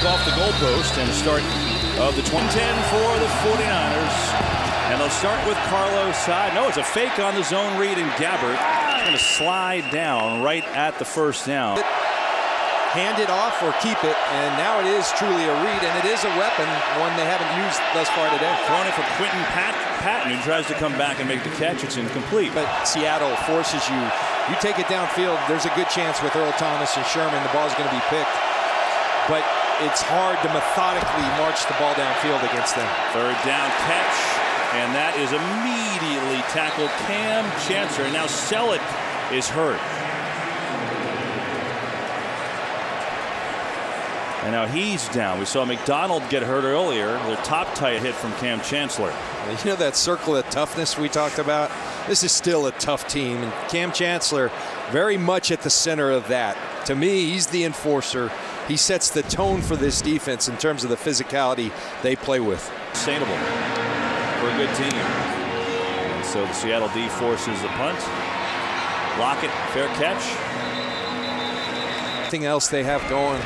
back off the goalpost and the start of the 2010 for the 49ers. And they'll start with Carlos side. No, it's a fake on the zone read, and Gabbert is going to slide down right at the first down. Hand it off or keep it, and now it is truly a read, and it is a weapon, one they haven't used thus far today. Throwing it for Quentin Patton, who tries to come back and make the catch. It's incomplete. But Seattle forces you. You take it downfield, there's a good chance with Earl Thomas and Sherman the ball's going to be picked. But it's hard to methodically march the ball downfield against them. Third down catch, and that is immediately tackled Cam Chancellor. Now Selleck is hurt. And now he's down. We saw McDonald get hurt earlier. Their top tight hit from Cam Chancellor. You know that circle of toughness we talked about? This is still a tough team. And Cam Chancellor very much at the center of that. To me, he's the enforcer. He sets the tone for this defense in terms of the physicality they play with. Sustainable for a good team. And so the Seattle D forces the punt. Lockett, fair catch. Anything else they have going?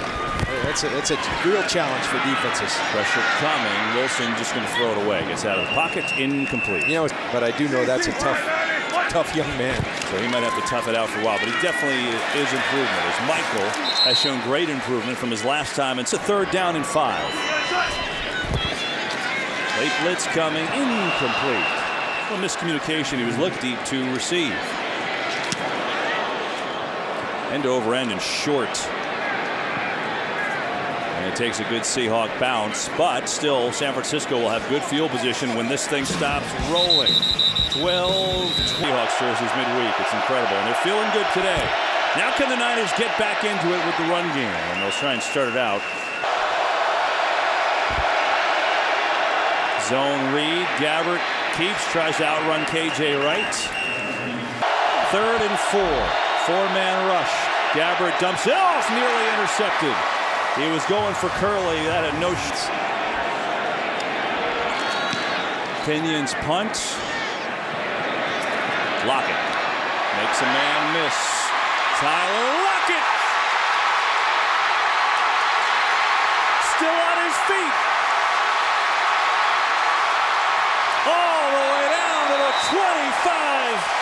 It's a real challenge for defenses. Pressure coming. Wilson just going to throw it away. Gets out of the pocket. Incomplete. You know, but I do know that's a tough young man. So he might have to tough it out for a while, but he definitely is improvement. As Michael has shown great improvement from his last time. It's a third down and 5. Late blitz coming. Incomplete. Well, miscommunication. He was looked deep to receive. End over end and short. And it takes a good Seahawk bounce, but still San Francisco will have good field position when this thing stops rolling. 12 Seahawks jerseys midweek. It's incredible, and they're feeling good today. Now can the Niners get back into it with the run game? And they'll try and start it out. Zone read. Gabbert keeps, tries to outrun KJ Wright. 3rd and 4. 4-man rush. Gabbert dumps it off, nearly intercepted. He was going for Curley. That had no shots. Kenyon's punt. Lockett makes a man miss. Tyler Lockett still on his feet. All the way down to the 25.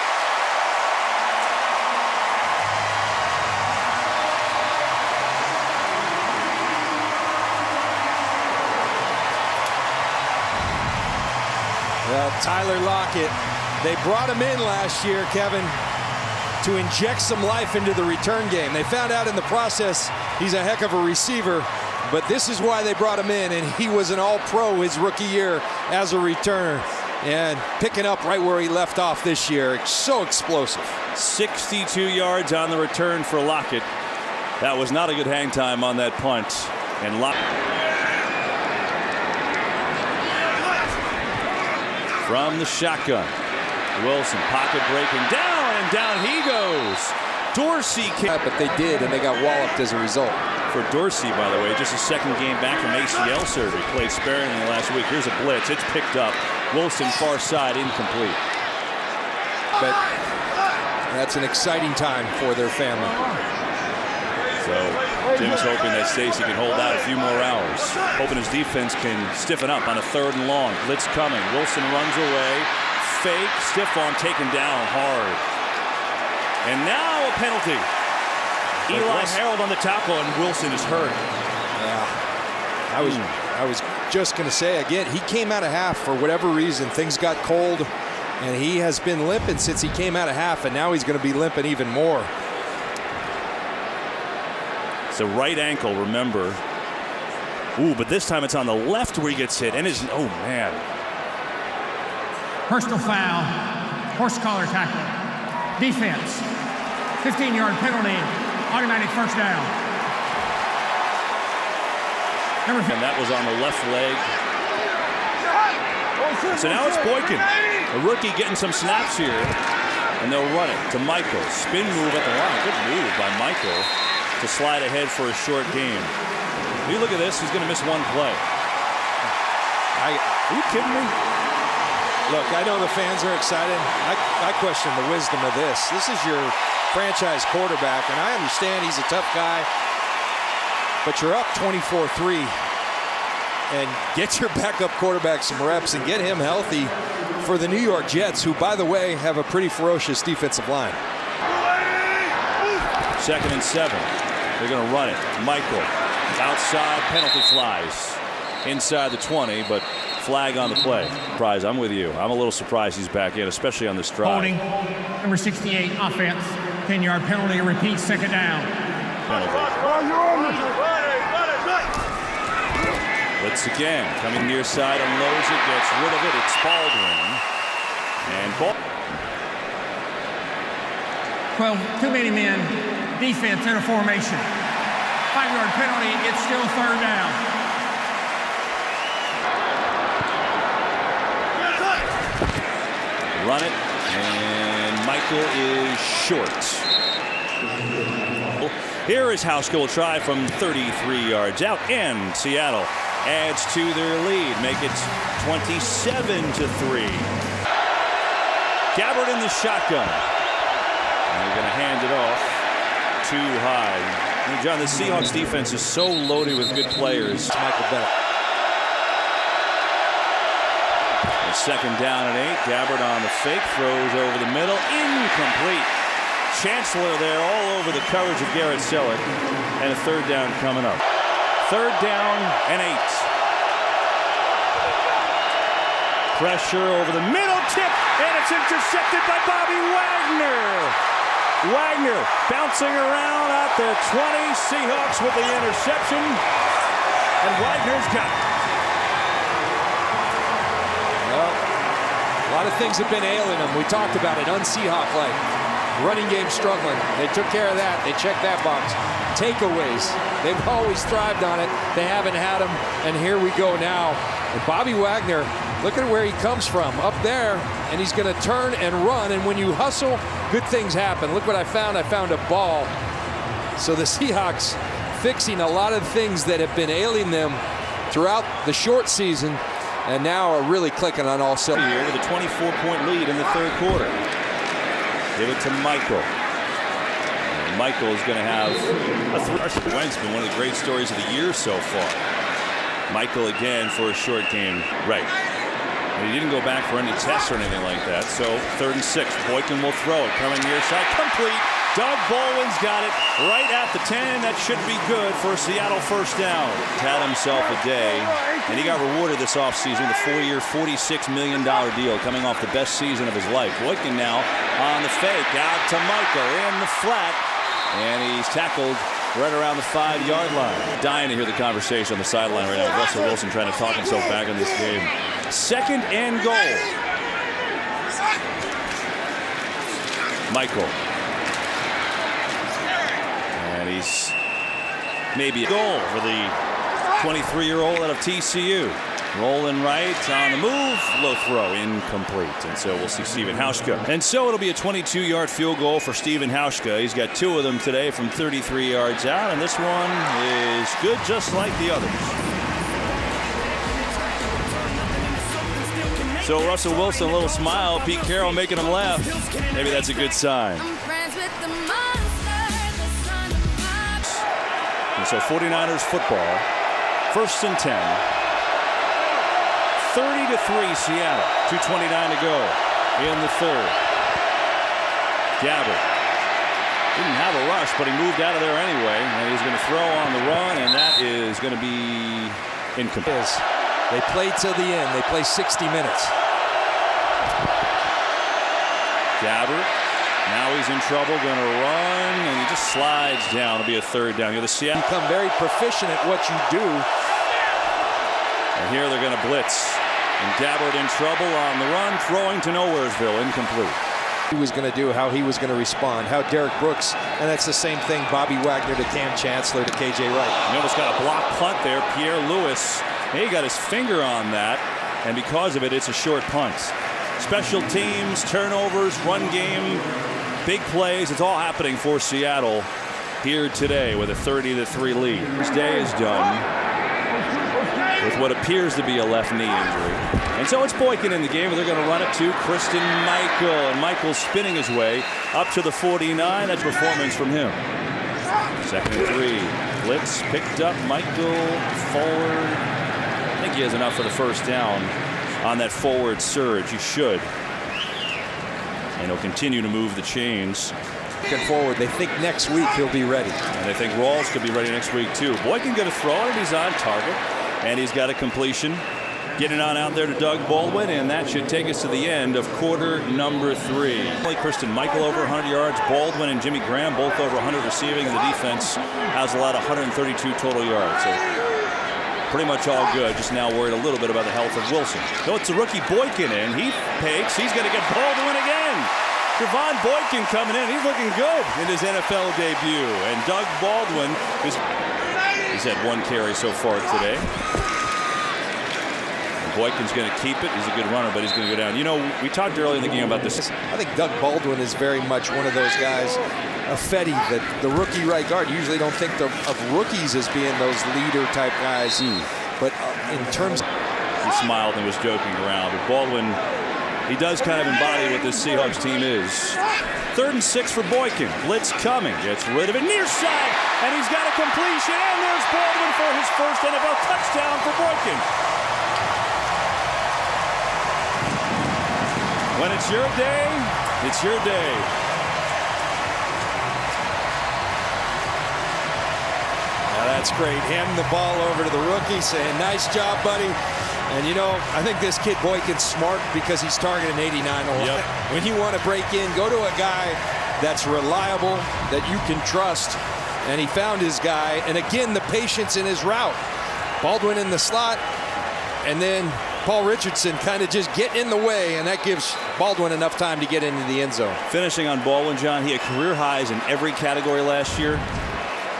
Well, Tyler Lockett, they brought him in last year, Kevin, to inject some life into the return game. They found out in the process he's a heck of a receiver, but this is why they brought him in, and he was an all-pro his rookie year as a returner, and picking up right where he left off this year. So explosive. 62 yards on the return for Lockett. That was not a good hang time on that punt. And Lockett from the shotgun. Wilson pocket breaking down, and down he goes. Dorsey kicked. But they did, and they got walloped as a result. For Dorsey, by the way, just a second game back from ACL surgery. Played sparingly last week. Here's a blitz. It's picked up. Wilson far side, incomplete. But that's an exciting time for their family. So Jim's hoping that Stacy can hold out a few more hours. Hoping his defense can stiffen up on a 3rd and long. Blitz coming. Wilson runs away. Fake. Stiff arm taken down hard. And now a penalty. Eli Harold on the tackle, and Wilson is hurt. Yeah. I was just going to say, again, he came out of half for whatever reason. Things got cold, and he has been limping since he came out of half, and now he's going to be limping even more. It's a right ankle, remember. Ooh, but this time it's on the left where he gets hit. And oh, man. Personal foul. Horse collar tackle. Defense. 15-yard penalty. Automatic first down. And that was on the left leg. So now it's Boykin. A rookie getting some snaps here. And they'll run it to Michael. Spin move at the line. Good move by Michael to slide ahead for a short game. If you look at this, he's going to miss one play. Are you kidding me? Look, I know the fans are excited. I question the wisdom of this. This is your franchise quarterback, and I understand he's a tough guy. but you're up 24-3. And get your backup quarterback some reps and get him healthy for the New York Jets, who, by the way, have a pretty ferocious defensive line. 2nd and 7. They're going to run it. Michael, outside, penalty flies. Inside the 20, but flag on the play. Surprise, I'm with you. I'm a little surprised he's back in, especially on this drive. Holding, number 68, offense. 10-yard penalty, repeat, 2nd down. Penalty. Blitz again, coming near side, unloads it, gets rid of it. It's Baldwin. And 12, too many men, defense in a formation. 5-yard penalty, it's still 3rd down. Run it, and Michael is short. Here is Hauschka will try from 33 yards out, and Seattle adds to their lead, make it 27-3. Gabbard in the shotgun. And they're going to hand it off too high. And John, the Seahawks defense is so loaded with good players. Michael Bennett. 2nd down and 8. Gabbard on the fake, throws over the middle, incomplete. Chancellor there all over the coverage of Garrett Selleck, and a 3rd down coming up. 3rd down and 8. Pressure over the middle, tip, and it's intercepted by Bobby Wagner. Wagner bouncing around at the 20. Seahawks with the interception, and Wagner's got it. Well, a lot of things have been ailing them. We talked about it, un-Seahawk-like. Running game struggling. They took care of that. They checked that box. Takeaways. They've always thrived on it. They haven't had them, and here we go now. And Bobby Wagner, look at where he comes from, up there, and he's going to turn and run, and when you hustle, good things happen. Look what I found. I found a ball. So the Seahawks fixing a lot of things that have been ailing them throughout the short season, and now are really clicking on all cylinders. Here with a 24-point lead in the 3rd quarter. Give it to Michael. And Michael is going to have a Carson Wentz, been one of the great stories of the year so far. Michael again for a short game. Right. And he didn't go back for any tests or anything like that. So 3rd and 6. Boykin will throw it. Coming near side. Complete. Doug Baldwin's got it right at the 10. That should be good for a Seattle 1st down. Had himself a day, and he got rewarded this offseason with a 4-year, $46 million deal coming off the best season of his life. Boykin now on the fake, out to Michael in the flat, and he's tackled right around the 5-yard line. Dying to hear the conversation on the sideline right now with Russel Wilson trying to talk himself back in this game. 2nd and goal. Michael. And he's maybe a goal for the 23-year-old out of TCU. Rolling right, on the move, low throw, incomplete. And so we'll see Stephen Hauschka. And so it'll be a 22-yard field goal for Stephen Hauschka. He's got 2 of them today from 33 yards out, and this one is good just like the others. So Russell Wilson, a little smile. Pete Carroll making him laugh. Maybe that's a good sign. And so 49ers football, 1st and 10. 30-3 Seattle. 2:29 to go in the 3rd. Gabbard didn't have a rush, but he moved out of there anyway, and he's going to throw on the run, and that is going to be incomplete. They play till the end. They play 60 minutes. Gabbard, now he's in trouble, going to run, and he just slides down. It'll be a 3rd down. The Seattle become very proficient at what you do. And here they're going to blitz. And Gabbard in trouble on the run, throwing to Nowheresville, incomplete. He was going to do, how he was going to respond, how Derek Brooks, and that's the same thing, Bobby Wagner to Cam Chancellor to KJ Wright. You almost got a block punt there. Pierre Lewis, he got his finger on that, and because of it, it's a short punt. Special teams, turnovers, run game, big plays, it's all happening for Seattle here today with a 30-3 lead. This day is done with what appears to be a left knee injury. And so it's Boykin in the game, but they're going to run it to Christian Michael. And Michael's spinning his way up to the 49. That's performance from him. 2nd and 3. Blitz picked up. Michael forward. I think he has enough for the first down on that forward surge. He should. And he'll continue to move the chains. Looking forward, they think next week he'll be ready. And they think Rawls could be ready next week too. Boykin going to throw it, and he's on target. And he's got a completion. Getting on out there to Doug Baldwin, and that should take us to the end of quarter number 3. Kristen Michael over 100 yards. Baldwin and Jimmy Graham both over 100 receiving, and the defense has allowed 132 total yards. So pretty much all good. Just now worried a little bit about the health of Wilson. No, it's a rookie Boykin in. He fakes. He's going to get Baldwin again. Javon Boykin coming in. He's looking good in his NFL debut. And Doug Baldwin he's had 1 carry so far today. Boykin's going to keep it. He's a good runner, but he's going to go down. You know, we talked earlier in the game about this. I think Doug Baldwin is very much one of those guys, a Fetty, that the rookie right guard. You usually don't think of rookies as being those leader-type guys. But in terms... He smiled and was joking around. But Baldwin, he does kind of embody what this Seahawks team is. 3rd and 6 for Boykin. Blitz coming. Gets rid of it. Near side. And he's got a completion. And there's Baldwin for his first NFL touchdown for Boykin. When it's your day, it's your day. Now that's great. Handing the ball over to the rookie, saying, nice job, buddy. And, you know, I think this kid Boykin's smart because he's targeting 89 a lot. Yep. When you want to break in, go to a guy that's reliable, that you can trust. And he found his guy. And, again, the patience in his route. Baldwin in the slot, and then Paul Richardson kind of just get in the way, and that gives Baldwin enough time to get into the end zone. Finishing on Baldwin, John, he had career highs in every category last year.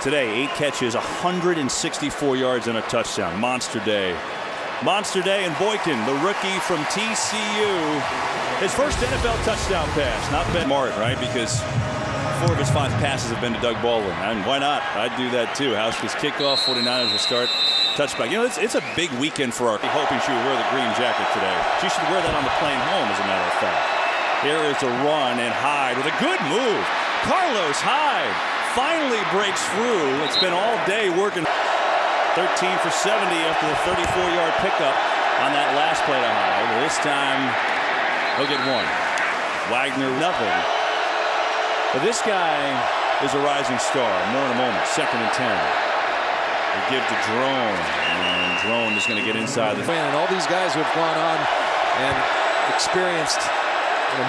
Today, 8 catches, 164 yards, and a touchdown. Monster day. Monster day, and Boykin, the rookie from TCU, his first NFL touchdown pass. Not bad. Smart, right? Because 4 of his 5 passes have been to Doug Baldwin. And why not? I'd do that too. House's kickoff, 49'ers will start. Touchback. You know, it's a big weekend for our hoping she would wear the green jacket today. She should wear that on the plane home, as a matter of fact. Here is a run, and Hyde with a good move. Carlos Hyde finally breaks through. It's been all day working. 13 for 70 after the 34-yard pickup on that last play to Hyde. This time, he'll get 1. Wagner, nothing. But this guy is a rising star. More in a moment. 2nd and 10. They give to Drone, and Drone is going to get inside the... And all these guys who have gone on and experienced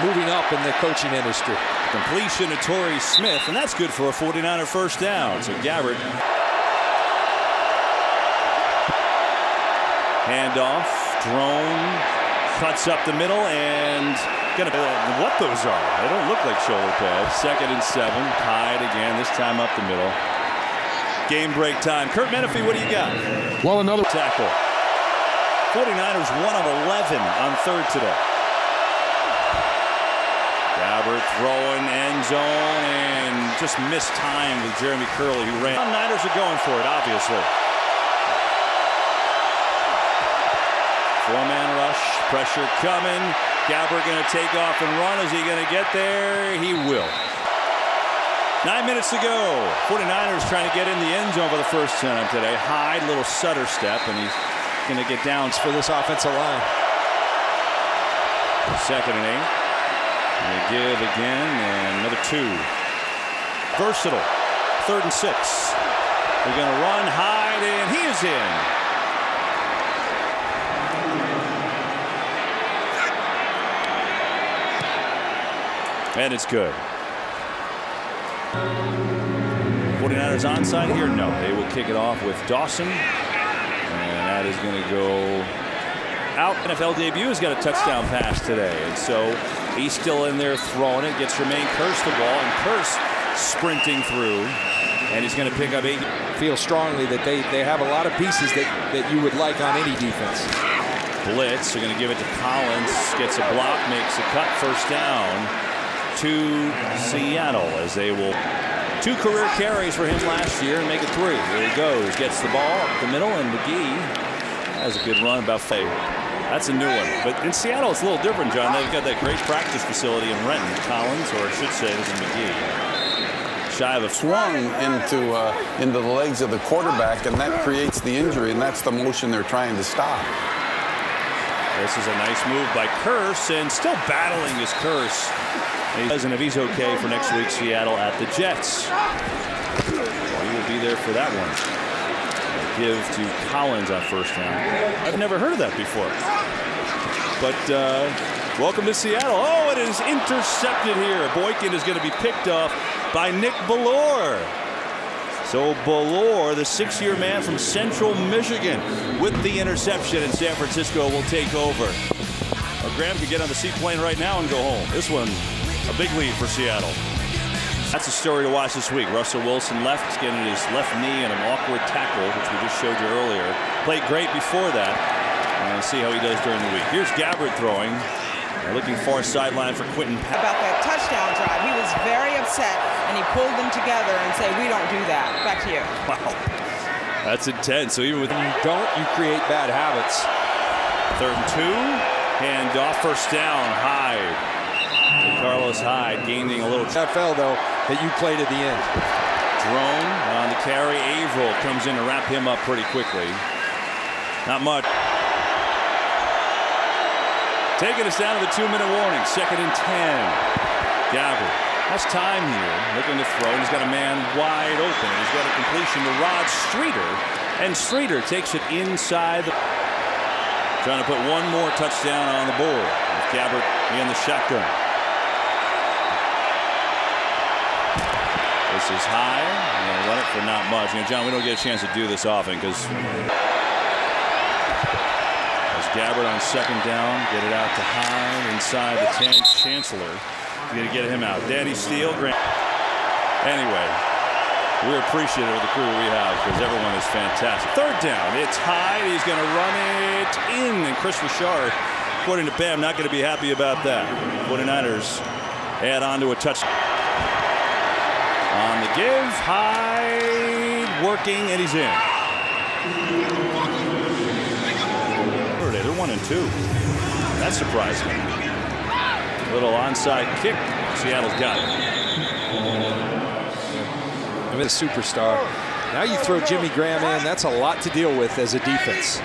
moving up in the coaching industry. Completion to Torrey Smith, and that's good for a 49er first down. So Gabbard. Handoff. Drone cuts up the middle, and gonna what those are. They don't look like shoulder pads. 2nd and 7. Hyde again, this time up the middle. Game break time. Kurt Menefee, what do you got? Well, another tackle. 49ers 1 of 11 on 3rd today. Gabbard throwing end zone and just missed time with Jeremy Curley, who ran. The Niners are going for it, obviously. 4-man rush, pressure coming. Gabbard going to take off and run. Is he going to get there? He will. 9 minutes to go. 49ers trying to get in the end zone for the first time today. Hyde, little Sutter step, and he's going to get down for this offensive line. 2nd and 8. They give again, and another 2. Versatile. 3rd and 6. They're going to run Hyde, and he is in. And it's good. 49ers onside here? No. They will kick it off with Dawson. And that is going to go out. NFL debut has got a touchdown pass today. And so he's still in there throwing it. Gets Jermaine Kearse the ball. And Kearse sprinting through. And he's going to pick up 8. Feel strongly that they have a lot of pieces that you would like on any defense. Blitz. They're going to give it to Collins. Gets a block. Makes a cut. First down to Seattle, as they will 2 career carries for him last year and make it 3. Here he goes, gets the ball up the middle, and McGee has a good run about Faye. That's a new one. But in Seattle, it's a little different, John. They've got that great practice facility in Renton. Collins, or I should say, this is McGee. shy of a swung into the legs of the quarterback, and that creates the injury, and that's the motion they're trying to stop. This is a nice move by Curse, and still battling his Curse. And if he's okay for next week, Seattle at the Jets. Well, he will be there for that one. Give to Collins on first down. I've never heard of that before. But welcome to Seattle. Oh, it is intercepted here. Boykin is going to be picked up by Nick Ballore. So Ballore, the 6-year man from Central Michigan, with the interception, and San Francisco will take over. Well, Graham could get on the seaplane right now and go home. This one, a big lead for Seattle. That's a story to watch this week. Russel Wilson left, getting his left knee in an awkward tackle, which we just showed you earlier. Played great before that. And see how he does during the week. Here's Gabbard throwing. Looking far sideline for Quentin. About that touchdown drive, he was very upset, and he pulled them together and said, "We don't do that." Back to you. Wow, that's intense. So even with you don't, you create bad habits. 3rd and 2, hand off, first down. Hyde. Carlos Hyde gaining a little. NFL though that you play to the end. Drone on the carry. Averill comes in to wrap him up pretty quickly. Not much. Taking us down to the 2-minute warning. 2nd and 10. Gabbard has time here. Looking to throw. And he's got a man wide open. He's got a completion to Rod Streeter. And Streeter takes it inside. Trying to put one more touchdown on the board. With Gabbard in the shotgun. This is high. I'm going to run it for not much. You know, John, we don't get a chance to do this often because Gabbard on 2nd down, get it out to Hyde inside the 10. Chancellor, going to get him out. Danny Steele, Grant. Anyway, we're appreciative of the crew we have because everyone is fantastic. 3rd down, it's Hyde. He's going to run it in, and Chris Richard, according to Bam, not going to be happy about that. 49ers add on to a touchdown. On the give, Hyde working, and he's in. They're 1 and 2. That's surprising. Little onside kick. Seattle's got it. I mean, a superstar. Now you throw Jimmy Graham in. That's a lot to deal with as a defense.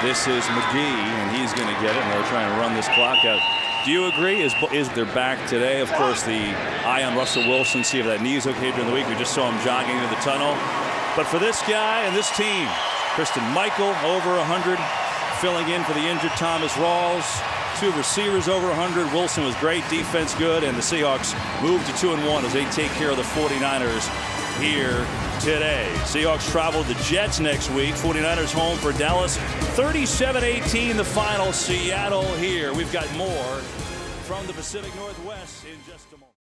This is McGee, and he's going to get it. And they're trying to run this clock out. Do you agree? Is they're back today? Of course, the eye on Russell Wilson. See if that knee is okay during the week. We just saw him jogging into the tunnel. But for this guy and this team, Christian Michael over 100, filling in for the injured Thomas Rawls. 2 receivers over 100. Wilson was great, defense good, and the Seahawks moved to 2-1 as they take care of the 49ers here today. Seahawks travel to the Jets next week. 49ers home for Dallas. 37-18 the final. Seattle here. We've got more from the Pacific Northwest in just a moment.